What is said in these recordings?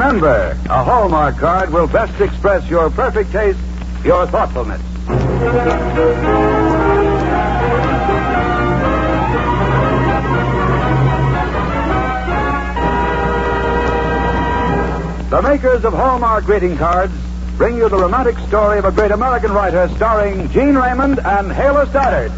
Remember, a Hallmark card will best express your perfect taste, your thoughtfulness. The makers of Hallmark greeting cards bring you the romantic story of a great American writer starring Gene Raymond and Hala Stoddard.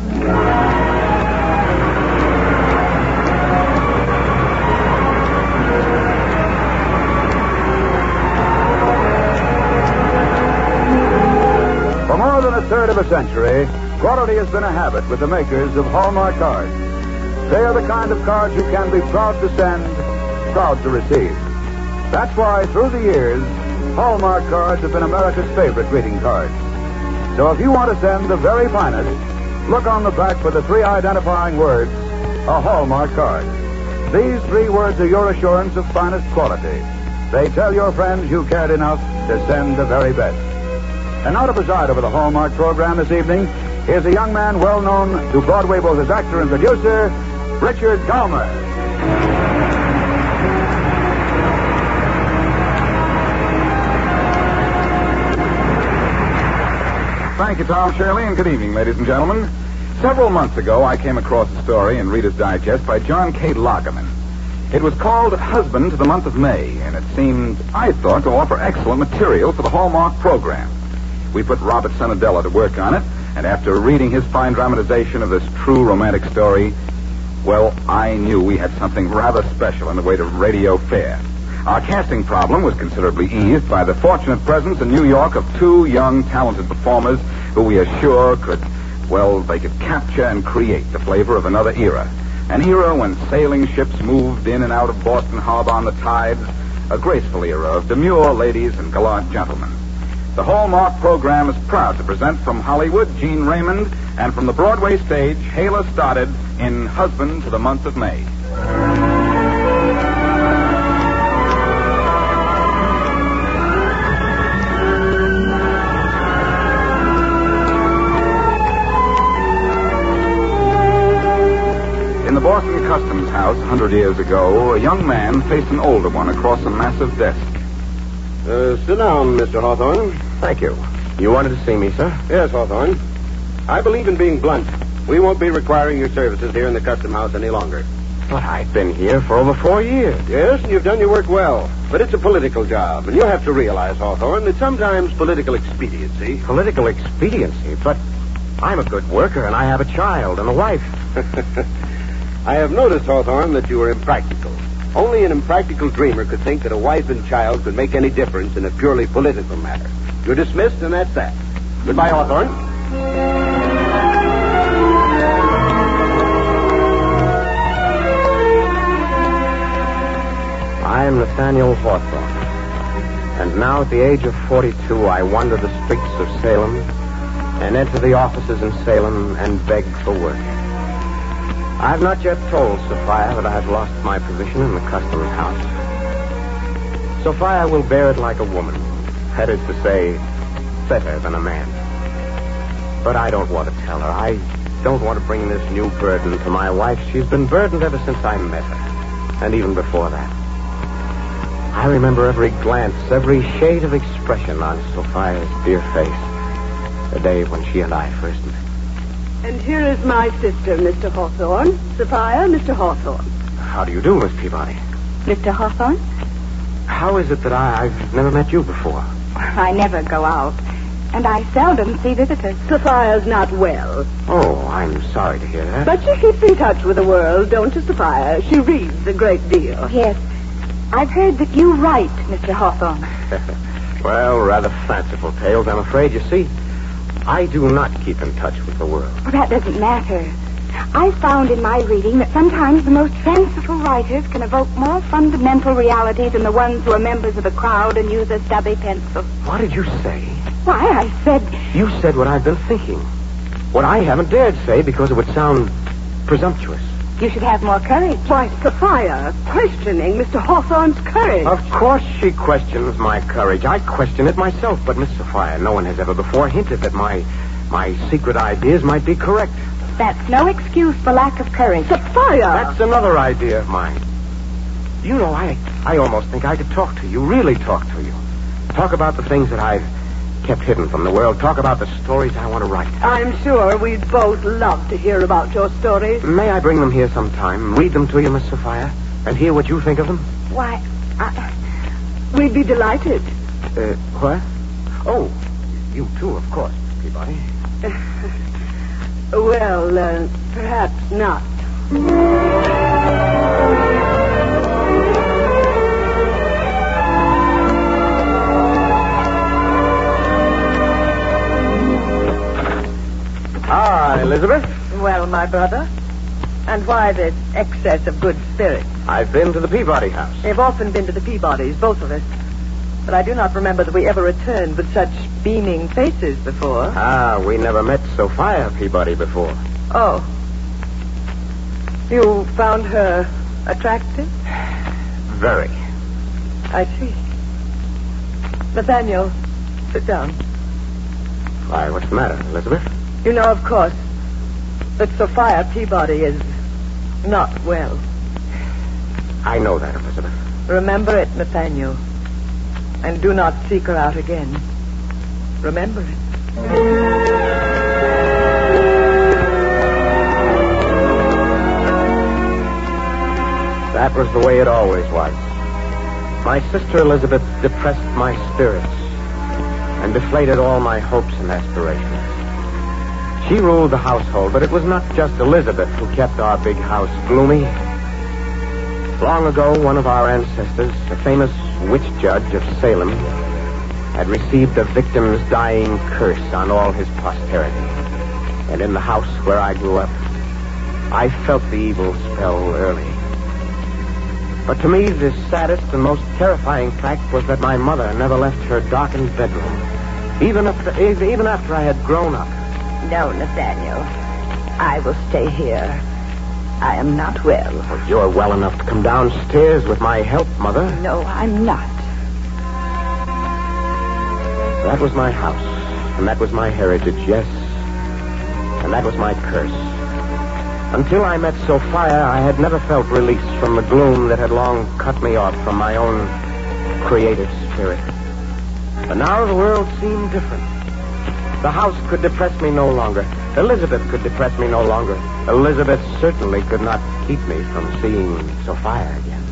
For more than a third of a century, quality has been a habit with the makers of Hallmark cards. They are the kind of cards you can be proud to send, proud to receive. That's why, through the years, Hallmark cards have been America's favorite greeting cards. So if you want to send the very finest, look on the back for the 3 identifying words, a Hallmark card. These 3 words are your assurance of finest quality. They tell your friends you cared enough to send the very best. And now to preside over the Hallmark program this evening is a young man well known to Broadway both as actor and producer, Richard Dahmer. Thank you, Tom Shirley, and good evening, ladies and gentlemen. Several months ago, I came across a story in Reader's Digest by John K. Lagerman. It was called Husband to the Month of May, and it seemed, I thought, to offer excellent material for the Hallmark program. We put Robert Sonadella to work on it, and after reading his fine dramatization of this true romantic story, well, I knew we had something rather special in the way of radio fare. Our casting problem was considerably eased by the fortunate presence in New York of 2 young, talented performers who we are sure they could capture and create the flavor of another era. An era when sailing ships moved in and out of Boston Harbor on the tides, a graceful era of demure ladies and gallant gentlemen. The Hallmark program is proud to present from Hollywood, Gene Raymond, and from the Broadway stage, Hala Stoddard in Husband to the Month of May. In the Boston Customs House 100 years ago, a young man faced an older one across a massive desk. Sit down, Mr. Hawthorne. Thank you. You wanted to see me, sir? Yes, Hawthorne. I believe in being blunt. We won't be requiring your services here in the Custom House any longer. But I've been here for over 4 years. Yes, and you've done your work well. But it's a political job, and you have to realize, Hawthorne, that sometimes political expediency... Political expediency? But I'm a good worker, and I have a child and a wife. I have noticed, Hawthorne, that you are impractical. Only an impractical dreamer could think that a wife and child could make any difference in a purely political matter. You're dismissed, and that's that. Goodbye, Hawthorne. I am Nathaniel Hawthorne. And now, at the age of 42, I wander the streets of Salem and enter the offices in Salem and beg for work. I've not yet told Sophia that I have lost my position in the Customs House. Sophia will bear it like a woman. That is to say, better than a man. But I don't want to tell her. I don't want to bring this new burden to my wife. She's been burdened ever since I met her, and even before that. I remember every glance, every shade of expression on Sophia's dear face the day when she and I first met. And here is my sister, Mr. Hawthorne. Sophia, Mr. Hawthorne. How do you do, Miss Peabody? Mr. Hawthorne? How is it that I've never met you before? I never go out, and I seldom see visitors. Sophia's not well. Oh, I'm sorry to hear that. But she keeps in touch with the world, don't you, Sophia? She reads a great deal. Yes. I've heard that you write, Mr. Hawthorne. Well, rather fanciful tales, I'm afraid. You see, I do not keep in touch with the world. Well, that doesn't matter. I found in my reading that sometimes the most fanciful writers can evoke more fundamental reality than the ones who are members of a crowd and use a stubby pencil. What did you say? Why, I said... You said what I've been thinking. What I haven't dared say because it would sound presumptuous. You should have more courage. Why, Sophia, questioning Mr. Hawthorne's courage. Of course she questions my courage. I question it myself. But, Miss Sophia, no one has ever before hinted that my secret ideas might be correct. That's no excuse for lack of courage. Sophia! That's another idea of mine. You know, I I almost think I could talk to you, really talk to you. Talk about the things that I've kept hidden from the world. Talk about the stories I want to write. I'm sure we'd both love to hear about your stories. May I bring them here sometime, read them to you, Miss Sophia, and hear what you think of them? Why, We'd be delighted. What? Oh, you too, of course, Peabody. Well, perhaps not. Ah, Elizabeth. Well, my brother. And why this excess of good spirits? I've been to the Peabody house. We've often been to the Peabodys, both of us. But I do not remember that we ever returned with such beaming faces before. Ah, we never met Sophia Peabody before. Oh. You found her attractive? Very. I see. Nathaniel, sit down. Why, what's the matter, Elizabeth? You know, of course, that Sophia Peabody is not well. I know that, Elizabeth. Remember it, Nathaniel. And do not seek her out again. Remember it. That was the way it always was. My sister Elizabeth depressed my spirits and deflated all my hopes and aspirations. She ruled the household, but it was not just Elizabeth who kept our big house gloomy. Long ago, one of our ancestors, a famous witch judge of Salem, had received a victim's dying curse on all his posterity. And in the house where I grew up, I felt the evil spell early. But to me, the saddest and most terrifying fact was that my mother never left her darkened bedroom, even after I had grown up. No, Nathaniel. I will stay here. I am not well. Well, you're well enough to come downstairs with my help, Mother. No, I'm not. That was my house, and that was my heritage, yes. And that was my curse. Until I met Sophia, I had never felt release from the gloom that had long cut me off from my own creative spirit. But now the world seemed different. The house could depress me no longer. Elizabeth could depress me no longer. Elizabeth certainly could not keep me from seeing Sophia again.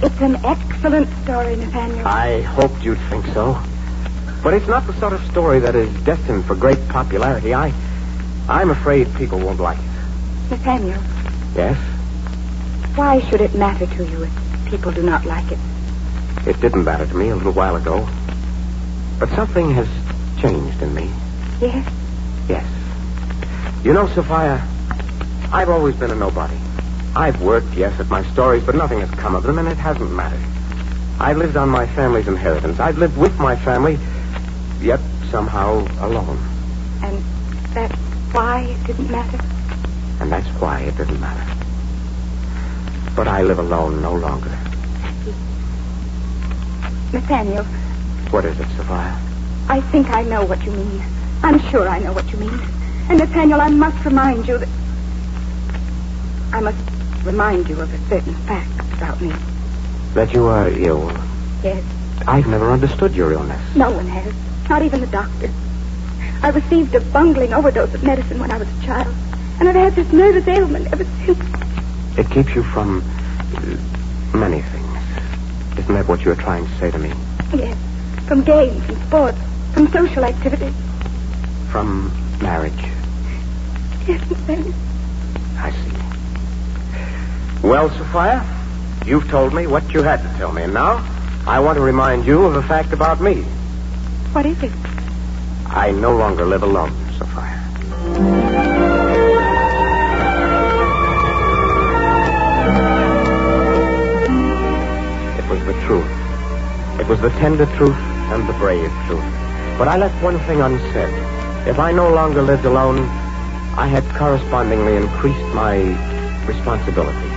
it's an excellent story, Nathaniel. I hoped you'd think so. But it's not the sort of story that is destined for great popularity. I'm afraid people won't like it. Nathaniel, Yes? why should it matter to you if people do not like it? It didn't matter to me a little while ago. But something has changed in me. Yes? Yes. You know, Sophia, I've always been a nobody. I've worked, yes, at my stories, but nothing has come of them, and it hasn't mattered. I've lived on my family's inheritance. I've lived with my family, yet somehow alone. And that's why it didn't matter? And that's why it didn't matter. But I live alone no longer. Nathaniel, What is it, Sophia? I think I know what you mean. I'm sure I know what you mean. And Nathaniel, I must remind you that... I must remind you of a certain fact about me. That you are ill. Yes, I've never understood your illness. no one has. Not even the doctor. I received a bungling overdose of medicine when I was a child. And I've had this nervous ailment ever since. It keeps you from many things. Isn't that what you're trying to say to me? Yes, from games and sports, from social activities. From marriage. Yes, Nathaniel. I see. Well, Sophia, you've told me what you had to tell me, and now I want to remind you of a fact about me. What is it? I no longer live alone, Sophia. It was the truth. It was the tender truth and the brave truth. But I left one thing unsaid. If I no longer lived alone, I had correspondingly increased my responsibility.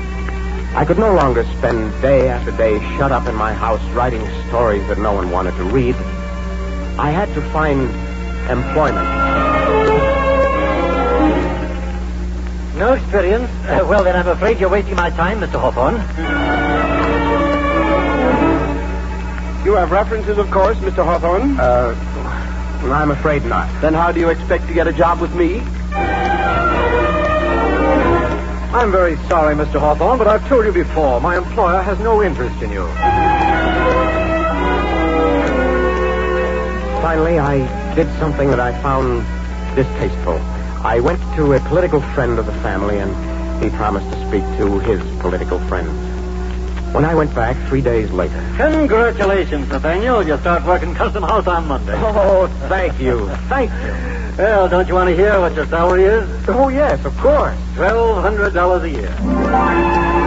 I could no longer spend day after day shut up in my house writing stories that no one wanted to read. I had to find employment. No experience? Well, then I'm afraid you're wasting my time, Mr. Hawthorne. You have references, of course, Mr. Hawthorne. I'm afraid not. Then how do you expect to get a job with me? I'm very sorry, Mr. Hawthorne, but I've told you before, my employer has no interest in you. Finally, I did something that I found distasteful. I went to a political friend of the family, and he promised to speak to his political friends. When I went back 3 days later... Congratulations, Nathaniel. You start working Custom House on Monday. Oh, thank you. Thank you. Well, don't you want to hear what your salary is? Oh, yes, of course. $1,200 a year.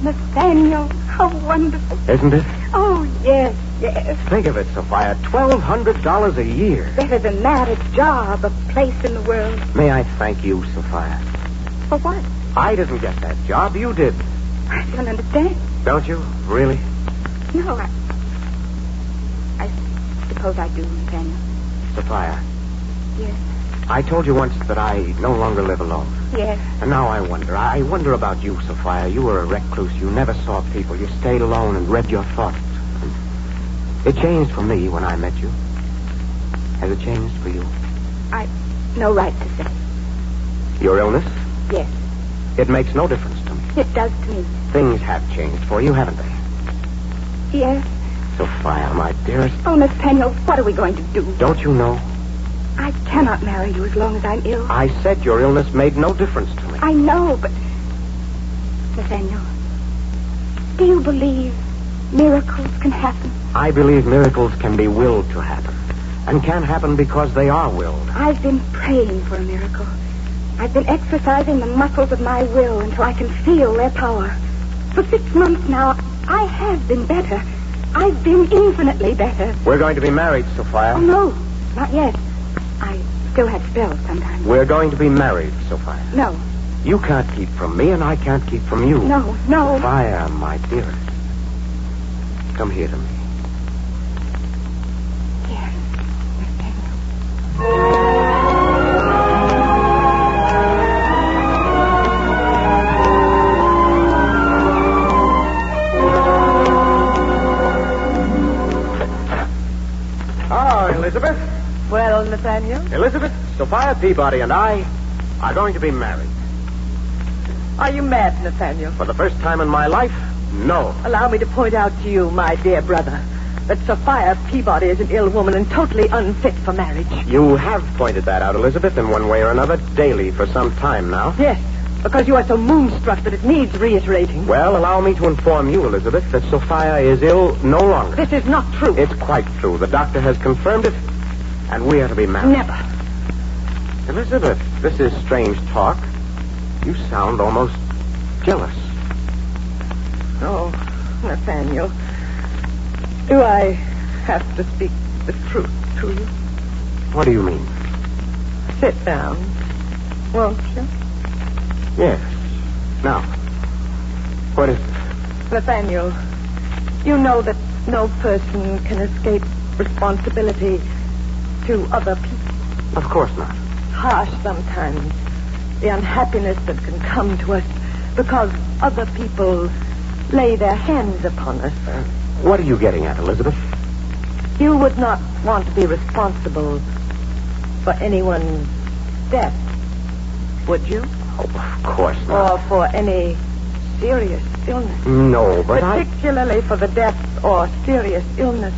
Nathaniel, how wonderful. Isn't it? Oh, yes, yes. Think of it, Sophia. $1,200 a year. Better than that, a job, a place in the world. May I thank you, Sophia? For what? I didn't get that job. You did. I don't understand. Don't you? Really? No, I suppose I do, Nathaniel. Sophia, Yes, I told you once that I no longer live alone. yes. And now I wonder about you, Sophia. You were a recluse. You never saw people. You stayed alone and read your thoughts. It changed for me when I met you. Has it changed for you? No right to say. Your illness? Yes, It makes no difference to me. it does to me. Things have changed for you, haven't they? Yes. Sophia, my dearest, Oh, Nathaniel, what are we going to do? don't you know? I cannot marry you as long as I'm ill. I said your illness made no difference to me. I know, but... Nathaniel, do you believe miracles can happen? I believe miracles can be willed to happen. And can happen because they are willed. I've been praying for a miracle. I've been exercising the muscles of my will until I can feel their power. For 6 months now, I have been better. I've been infinitely better. We're going to be married, Sophia. Oh, no, not yet. I still have spells sometimes. We're going to be married, Sophia. No, You can't keep from me, and I can't keep from you. no. Sophia, my dearest. Come here to me. Yes, Nathaniel. Oh, Elizabeth. Well, Nathaniel, Elizabeth, Sophia Peabody and I are going to be married. are you mad, Nathaniel? For the first time in my life, no. Allow me to point out to you, my dear brother, that Sophia Peabody is an ill woman and totally unfit for marriage. You have pointed that out, Elizabeth, in one way or another, daily for some time now. Yes, because you are so moonstruck that it needs reiterating. Well, allow me to inform you, Elizabeth, that Sophia is ill no longer. This is not true. It's quite true. The doctor has confirmed it, and we are to be married. Never. Elizabeth, this is strange talk. You sound almost jealous. Oh, Nathaniel, do I have to speak the truth to you? What do you mean? Sit down, won't you? Yes. Now, what is it? Nathaniel, you know that no person can escape responsibility to other people. Of course not. Harsh sometimes, the unhappiness that can come to us because other people lay their hands upon us. What are you getting at, Elizabeth? You would not want to be responsible for anyone's death, would you? Oh, of course not. Or for any serious illness. No, but Particularly for the death or serious illness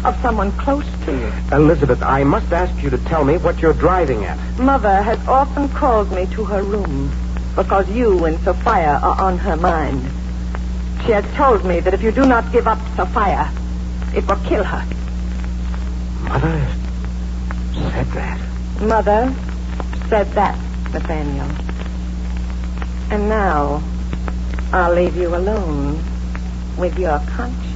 of someone close to you. Elizabeth, I must ask you to tell me what you're driving at. Mother has often called me to her room because you and Sophia are on her mind. She has told me that if you do not give up Sophia, it will kill her. Mother said that. Mother said that, Nathaniel. And now, I'll leave you alone with your conscience.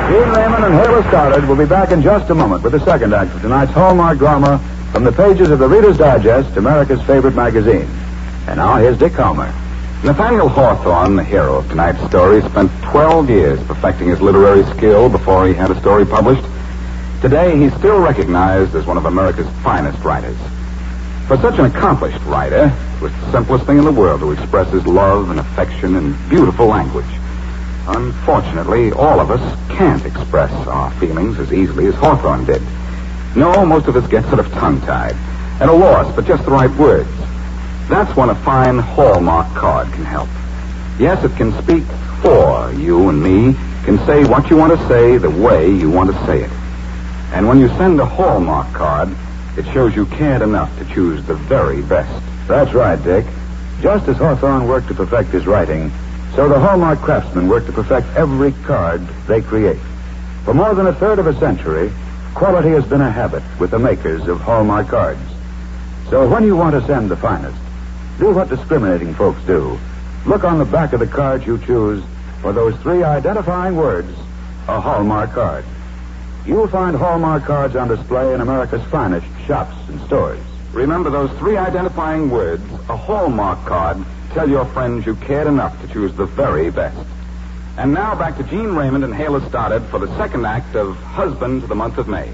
Gene Raymond and Hala Stoddard will be back in just a moment with the second act of tonight's Hallmark drama, From the pages of the Reader's Digest, America's favorite magazine. And now here's Dick Calmer. Nathaniel Hawthorne, the hero of tonight's story, spent 12 years perfecting his literary skill before he had a story published. Today, he's still recognized as one of America's finest writers. For such an accomplished writer, it was the simplest thing in the world to express his love and affection in beautiful language. Unfortunately, all of us can't express our feelings as easily as Hawthorne did. No, most of us get sort of tongue-tied, at a loss for just the right words. That's when a fine Hallmark card can help. Yes, it can speak for you and me, can say what you want to say the way you want to say it. And when you send a Hallmark card, it shows you cared enough to choose the very best. That's right, Dick. Just as Hawthorne worked to perfect his writing, so the Hallmark craftsmen work to perfect every card they create. For more than a third of a century, quality has been a habit with the makers of Hallmark cards. So when you want to send the finest, do what discriminating folks do. Look on the back of the card you choose for those 3 identifying words, a Hallmark card. You'll find Hallmark cards on display in America's finest shops and stores. Remember those 3 identifying words, a Hallmark card. Tell your friends you cared enough to choose the very best. And now back to Gene Raymond and Hayla Stoddard for the second act of Husband to the Month of May.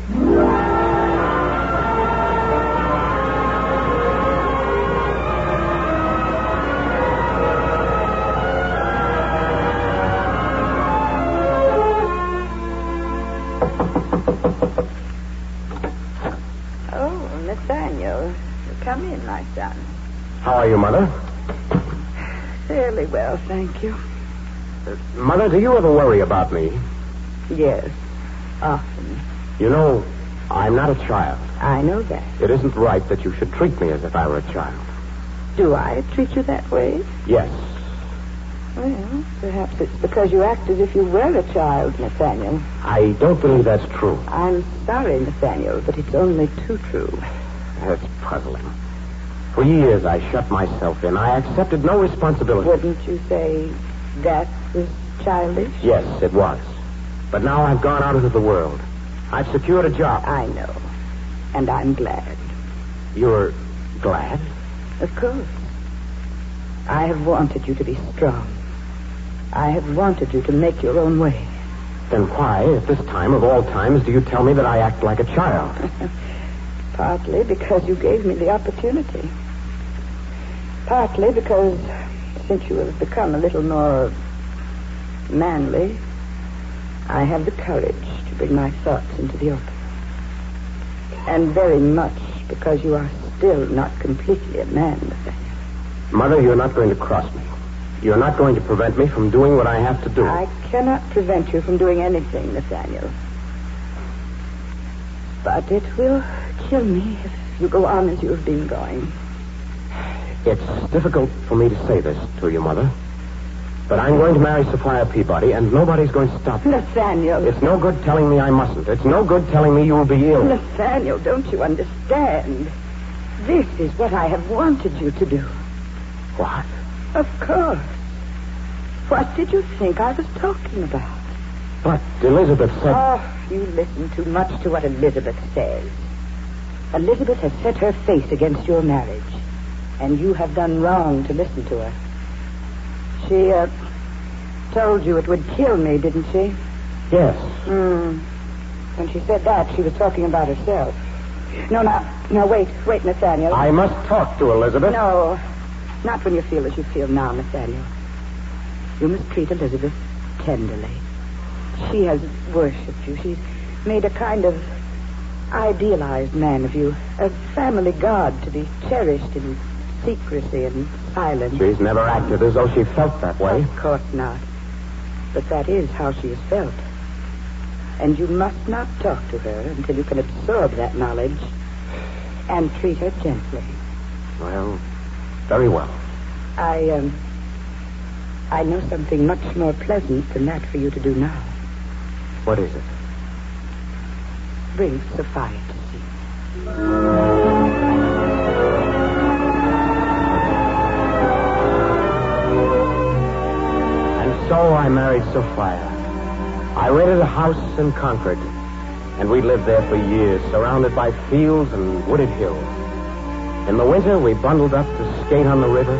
Oh, Nathaniel. Come in, my son. How are you, Mother? Fairly well, thank you. Mother, do you ever worry about me? Yes, often. You know, I'm not a child. I know that. It isn't right that you should treat me as if I were a child. Do I treat you that way? Yes. Well, perhaps it's because you act as if you were a child, Nathaniel. I don't believe that's true. I'm sorry, Nathaniel, but it's only too true. That's puzzling. For years, I shut myself in. I accepted no responsibility. Wouldn't you say that was childish? Yes, it was. But now I've gone out into the world. I've secured a job. I know. And I'm glad. You're glad? Of course. I have wanted you to be strong. I have wanted you to make your own way. Then why, at this time of all times, do you tell me that I act like a child? Partly because you gave me the opportunity. Partly because, since you have become a little more manly, I have the courage to bring my thoughts into the open. And very much because you are still not completely a man, Nathaniel. Mother, you're not going to cross me. You're not going to prevent me from doing what I have to do. I cannot prevent you from doing anything, Nathaniel. But it will kill me if you go on as you have been going. It's difficult for me to say this to you, Mother. But I'm going to marry Sophia Peabody, and nobody's going to stop me. Nathaniel. It's no good telling me I mustn't. It's no good telling me you'll be ill. Nathaniel, don't you understand? This is what I have wanted you to do. What? Of course. What did you think I was talking about? But Elizabeth said... Oh, you listen too much to what Elizabeth says. Elizabeth has set her face against your marriage, and you have done wrong to listen to her. She, told you it would kill me, didn't she? Yes. When she said that, she was talking about herself. No, wait, Nathaniel. I must talk to Elizabeth. No, not when you feel as you feel now, Nathaniel. You must treat Elizabeth tenderly. She has worshipped you. She's made a kind of idealized man of you, a family god to be cherished in secrecy and silence. She's never acted as though she felt that way. Of course not. But that is how she has felt. And you must not talk to her until you can absorb that knowledge and treat her gently. Well, very well. I know something much more pleasant than that for you to do now. What is it? Bring Sophia to see me. And so I married Sophia. I rented a house in Concord. And we lived there for years, surrounded by fields and wooded hills. In the winter, we bundled up to skate on the river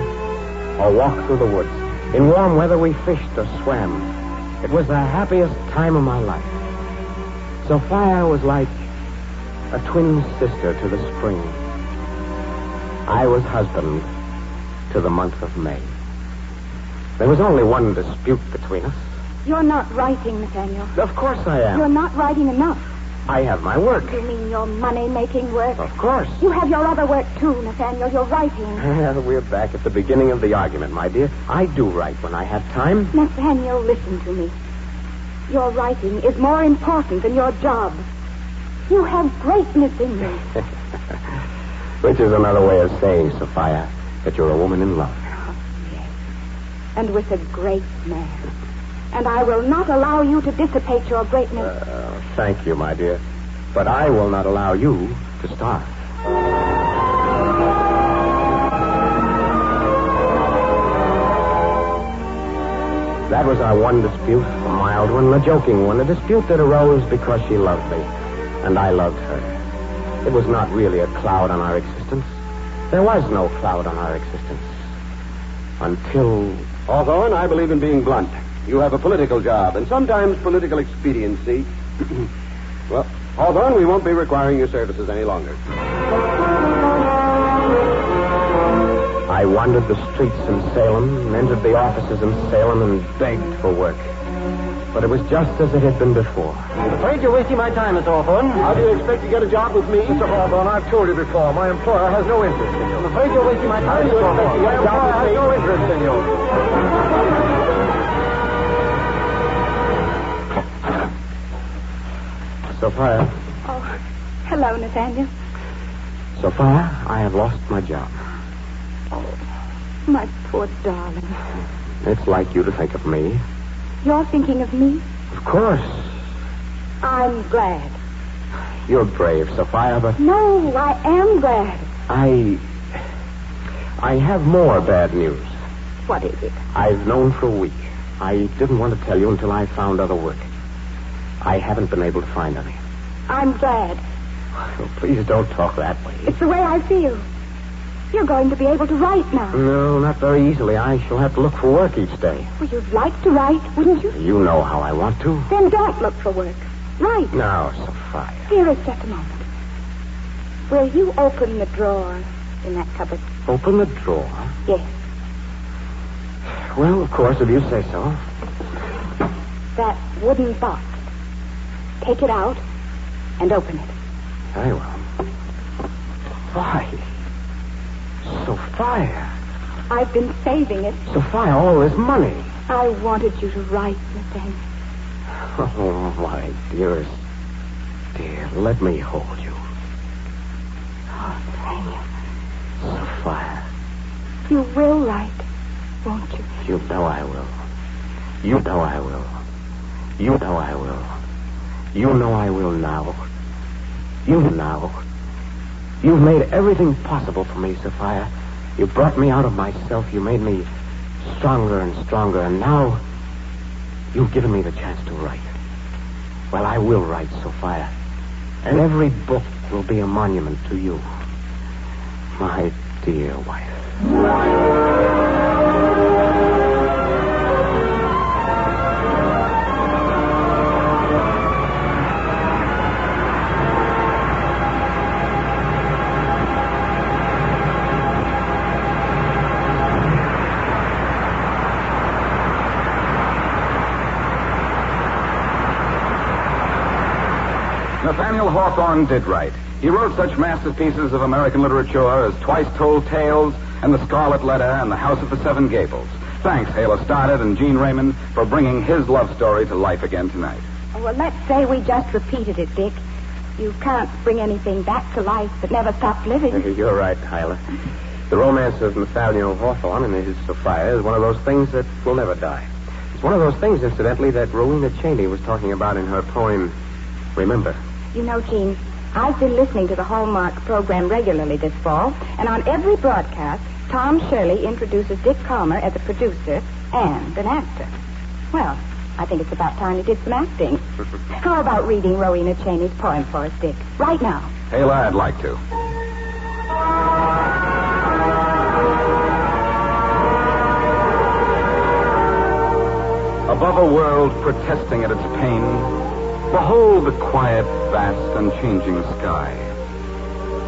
or walk through the woods. In warm weather, we fished or swam. It was the happiest time of my life. Sophia was like a twin sister to the spring. I was husband to the month of May. There was only one dispute between us. You're not writing, Nathaniel. Of course I am. You're not writing enough. I have my work. You mean your money-making work? Of course. You have your other work, too, Nathaniel. You're writing. We're back at the beginning of the argument, my dear. I do write when I have time. Nathaniel, listen to me. Your writing is more important than your job. You have greatness in you. Which is another way of saying, Sophia, that you're a woman in love. Oh, yes. And with a great man. And I will not allow you to dissipate your greatness. Thank you, my dear. But I will not allow you to starve. That was our one dispute, a mild one, a joking one, a dispute that arose because she loved me, and I loved her. It was not really a cloud on our existence. There was no cloud on our existence. Until... Hawthorne, I believe in being blunt. You have a political job, and sometimes political expediency. Well, Hawthorne, we won't be requiring your services any longer. I wandered the streets in Salem, entered the offices in Salem, and begged for work. But it was just as it had been before. I'm afraid you're wasting my time, Mr. Hawthorne. How do you expect to get a job with me? Mr. Hawthorne, I've told you before, my employer has no interest in you. I'm afraid you're wasting my time, Mr. Hawthorne. My employer has no interest in you. Sophia. Oh, hello, Nathaniel. Sophia, I have lost my job. Oh, my poor darling. It's like you to think of me. You're thinking of me? Of course. I'm glad. You're brave, Sophia, but... No, I am glad. I have more bad news. What is it? I've known for a week. I didn't want to tell you until I found other work. I haven't been able to find any. I'm glad. Oh, please don't talk that way. It's the way I feel. You're going to be able to write now. No, not very easily. I shall have to look for work each day. Well, you'd like to write, wouldn't you? You know how I want to. Then don't look for work. Write. Now, Sophia. Dearest, just a moment. Will you open the drawer in that cupboard? Open the drawer? Yes. Well, of course, if you say so. That wooden box. Take it out and open it. Very well. Why? Sophia. I've been saving it. Sophia, all this money. I wanted you to write, Nathaniel. Oh, my dearest. Dear, let me hold you. Oh, Nathaniel. Sophia. You will write, won't you? You know I will. You know I will. You know I will. You know I will now. You know. You've made everything possible for me, Sophia. You brought me out of myself. You made me stronger and stronger. And now you've given me the chance to write. Well, I will write, Sophia. And every book will be a monument to you. My dear wife. Nathaniel Hawthorne did write. He wrote such masterpieces of American literature as Twice Told Tales and The Scarlet Letter and The House of the Seven Gables. Thanks, Ayla Stoddard and Gene Raymond, for bringing his love story to life again tonight. Oh, well, let's say we just repeated it, Dick. You can't bring anything back to life that never stopped living. You're right, Hyla. The romance of Nathaniel Hawthorne and his Sophia is one of those things that will never die. It's one of those things, incidentally, that Rowena Cheney was talking about in her poem, Remember. You know, Gene, I've been listening to the Hallmark program regularly this fall, and on every broadcast, Tom Shirley introduces Dick Calmer as a producer and an actor. Well, I think it's about time you did some acting. How about reading Rowena Cheney's poem for us, Dick? Right now. Hey, lad, I'd like to. Above a world protesting at its pain, behold the quiet, vast, unchanging sky.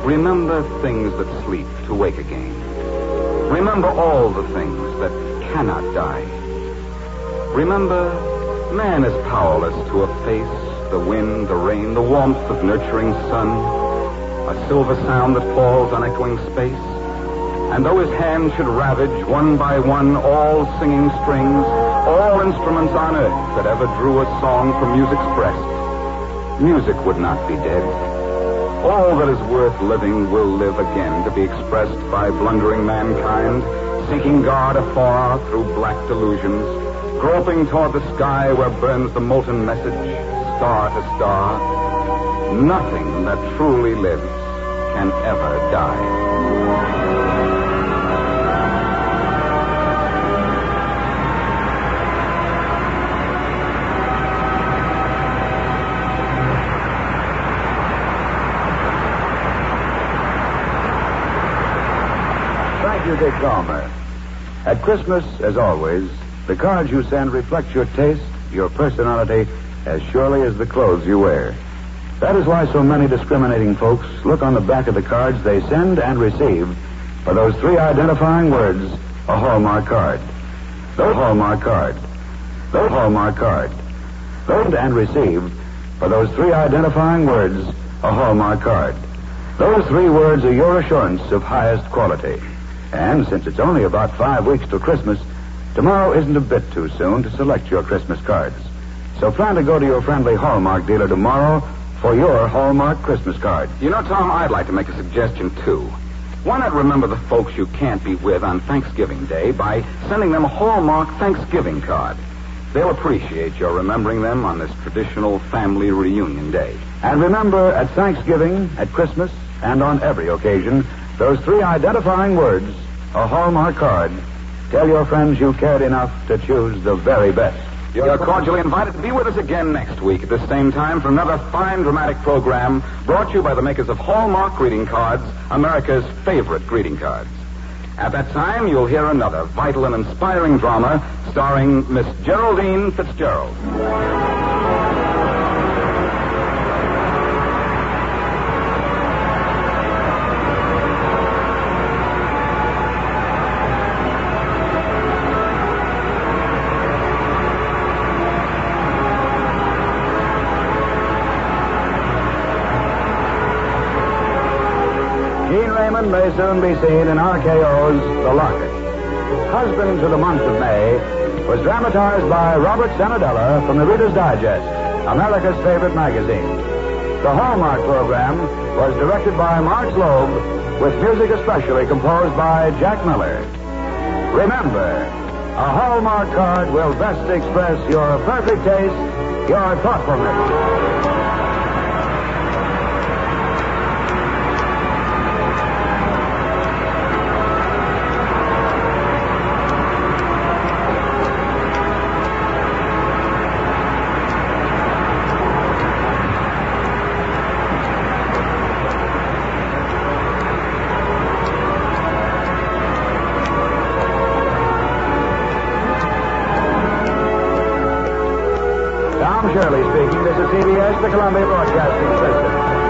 Remember things that sleep to wake again. Remember all the things that cannot die. Remember, man is powerless to efface the wind, the rain, the warmth of nurturing sun, a silver sound that falls on echoing space. And though his hand should ravage one by one all singing strings, all instruments on earth that ever drew a song from music's breast, music would not be dead. All that is worth living will live again to be expressed by blundering mankind, seeking God afar through black delusions, groping toward the sky where burns the molten message, star to star. Nothing that truly lives can ever die. Thank you, Dick Calmer. At Christmas, as always, the cards you send reflect your taste, your personality, as surely as the clothes you wear. That is why so many discriminating folks look on the back of the cards they send and receive for those three identifying words, a Hallmark card. The Hallmark card. The Hallmark card. Send and receive for those three identifying words, a Hallmark card. Those three words are your assurance of highest quality. And since it's only about 5 weeks till Christmas, tomorrow isn't a bit too soon to select your Christmas cards. So plan to go to your friendly Hallmark dealer tomorrow for your Hallmark Christmas card. You know, Tom, I'd like to make a suggestion, too. Why not remember the folks you can't be with on Thanksgiving Day by sending them a Hallmark Thanksgiving card? They'll appreciate your remembering them on this traditional family reunion day. And remember, at Thanksgiving, at Christmas, and on every occasion, those three identifying words, a Hallmark card. Tell your friends you cared enough to choose the very best. You're cordially invited to be with us again next week at the same time for another fine dramatic program brought to you by the makers of Hallmark Greeting Cards, America's favorite greeting cards. At that time, you'll hear another vital and inspiring drama starring Miss Geraldine Fitzgerald. Gene Raymond may soon be seen in RKO's The Locket. Husband to the Month of May was dramatized by Robert Sanadella from the Reader's Digest, America's favorite magazine. The Hallmark program was directed by Mark Loeb, with music especially composed by Jack Miller. Remember, a Hallmark card will best express your perfect taste, your thoughtfulness. Tom Shirley speaking. This is CBS, the Columbia Broadcasting System.